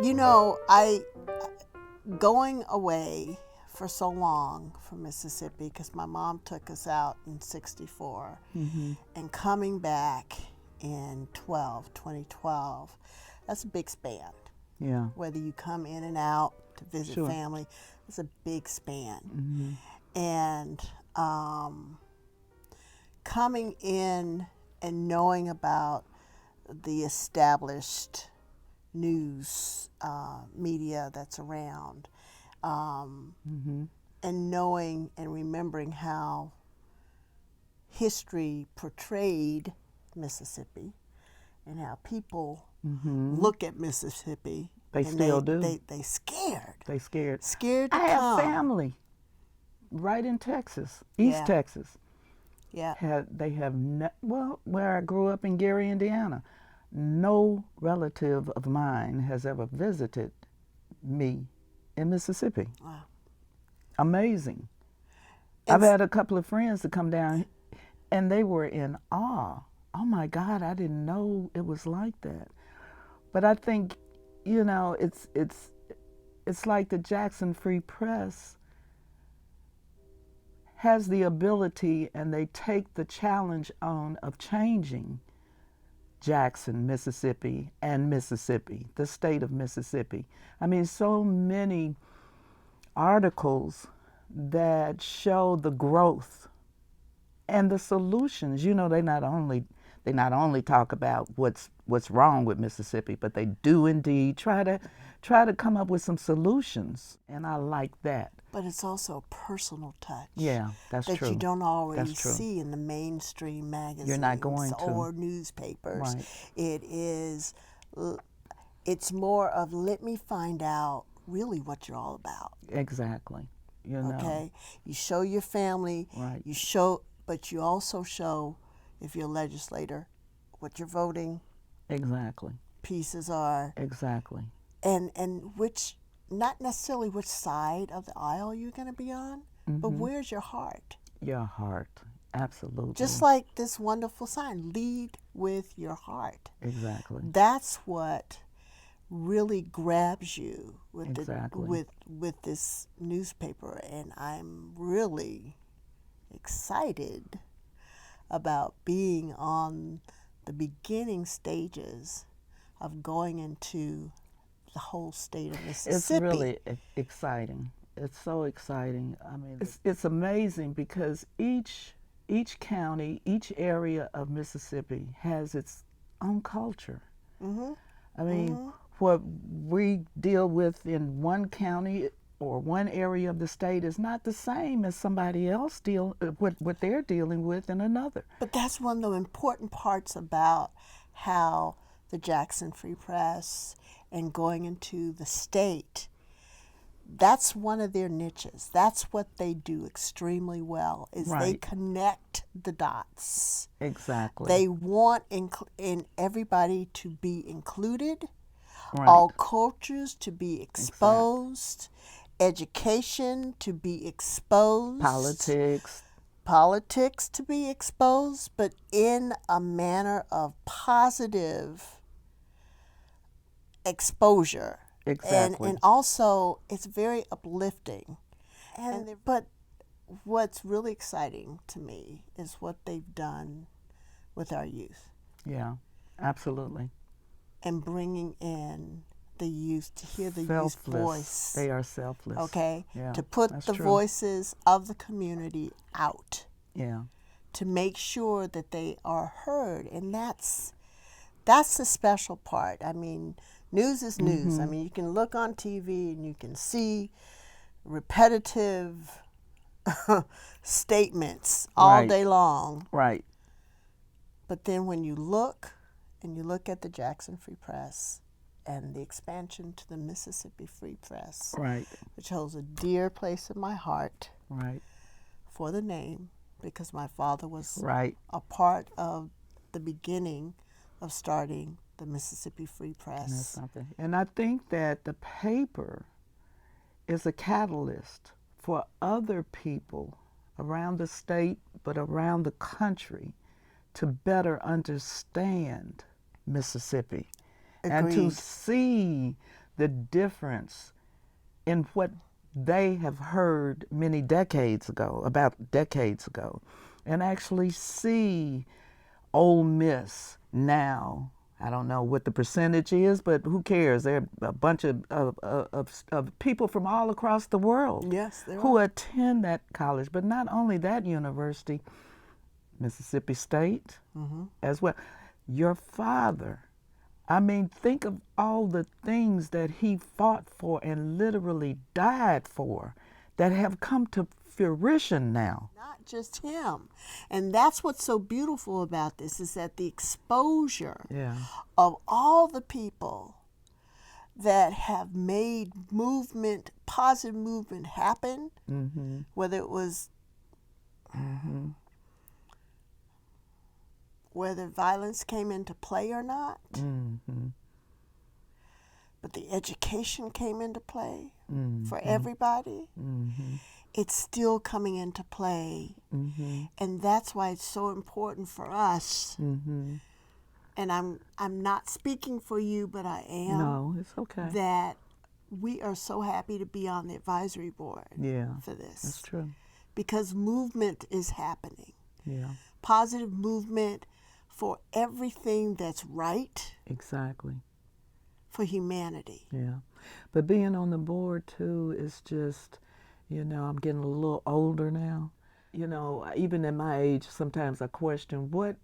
You know, I going away for so long from Mississippi because my mom took us out in '64, and coming back in 2012, that's a big span. Yeah. Whether you come in and out to visit Sure. family, it's a big span. And coming in and knowing about the established news media that's around, and knowing and remembering how history portrayed Mississippi and how people look at Mississippi. They and still do. They scared. They scared. Scared to I have come. family right in Texas, East Yeah. Texas. Yeah. They have where I grew up in Gary, Indiana, no relative of mine has ever visited me in Mississippi. Wow. Amazing. And I've had a couple of friends to come down, and they were in awe. Oh my God, I didn't know it was like that. But I think, you know, it's like the Jackson Free Press has the ability, and they take the challenge on of changing Jackson, Mississippi, and Mississippi, the state of Mississippi. I mean, so many articles that show the growth and the solutions. You know, they not only talk about what's wrong with Mississippi, but they do indeed try to come up with some solutions, and I like that. But it's also a personal touch. Yeah, that's that true. you don't always That's true. see in the mainstream magazines You're not going to. or newspapers. Right. It's more of, let me find out really what you're all about. Exactly. You know. Okay? You show your family, Right. but you also show, if you're a legislator, what your voting Exactly. pieces are, Exactly. and which, not necessarily which side of the aisle you're going to be on, but where's your heart? Your heart. Absolutely. Just like this wonderful sign, lead with your heart. Exactly. That's what really grabs you with Exactly. with this newspaper, and I'm really excited about being on the beginning stages of going into the whole state of It's Mississippi. really exciting. It's so exciting. I mean, it's amazing because each county, each area of Mississippi has its own culture. I mean, what we deal with in one county or one area of the state is not the same as somebody else what they're dealing with in another. But that's one of the important parts about how the Jackson Free Press and going into the state, that's one of their niches. That's what they do extremely well, is they Right. connect the dots. Exactly. They want in everybody to be included, Right. all cultures to be exposed, education to be exposed, politics to be exposed, but in a manner of positive exposure. Exactly. And also, it's very uplifting. But what's really exciting to me is what they've done with our youth Yeah, absolutely. and bringing in the youth to hear the Selfless. youth voice. They are selfless. Okay? Yeah, To put that's the true. voices of the community out, Yeah. to make sure that they are heard. And that's the special part. I mean, news is news. I mean, you can look on TV and you can see repetitive statements all Right. day long. Right. But then when you look at the Jackson Free Press and the expansion to the Mississippi Free Press, Right. which holds a dear place in my heart Right. for the name, because my father was Right. a part of the beginning of starting the Mississippi Free That's Press. something. And I think that the paper is a catalyst for other people around the state, but around the country, to better understand Mississippi and to Agreed. see the difference in what they have heard many decades ago, about decades ago, and actually see Ole Miss now. I don't know what the percentage is, but who cares? There are a bunch of people from all across the world, Yes, there who are. attend that college. But not only that university, Mississippi State as well. Your father, I mean, think of all the things that he fought for and literally died for that have come to fruition now. Not just him. And that's what's so beautiful about this, is that the exposure Yeah. of all the people that have made movement, positive movement happen, whether it was whether violence came into play or not, but the education came into play for everybody. It's still coming into play. And that's why it's so important for us. And I'm not speaking for you, but I am. No, it's okay. That we are so happy to be on the advisory board for this. That's true. Because movement is happening. Yeah. Positive movement for everything that's right. Exactly. For humanity. Yeah. But being on the board too is just, you know, I'm getting a little older now. You know, even at my age, sometimes I question, what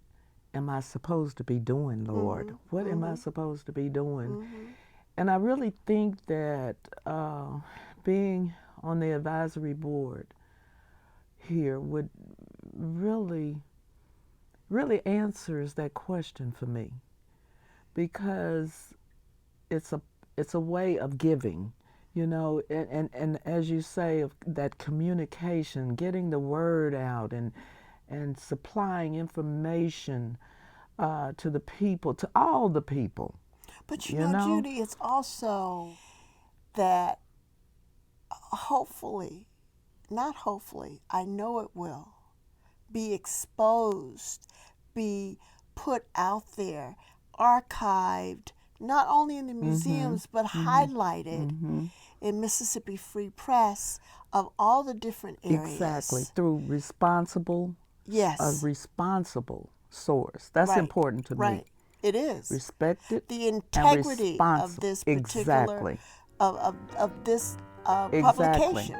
am I supposed to be doing, Lord? What am I supposed to be doing? And I really think that being on the advisory board here would really answers that question for me, because it's a way of giving, you know, and as you say, of that communication, getting the word out, and supplying information to the people, to all the people. But you know, Judy, it's also that hopefully, not hopefully, I know it will, be exposed, be put out there, archived, not only in the museums, but highlighted in Mississippi Free Press of all the different areas. Exactly, through responsible, yes, a responsible source. That's important to me. It is. Respected. The integrity of this particular, exactly. of this publication.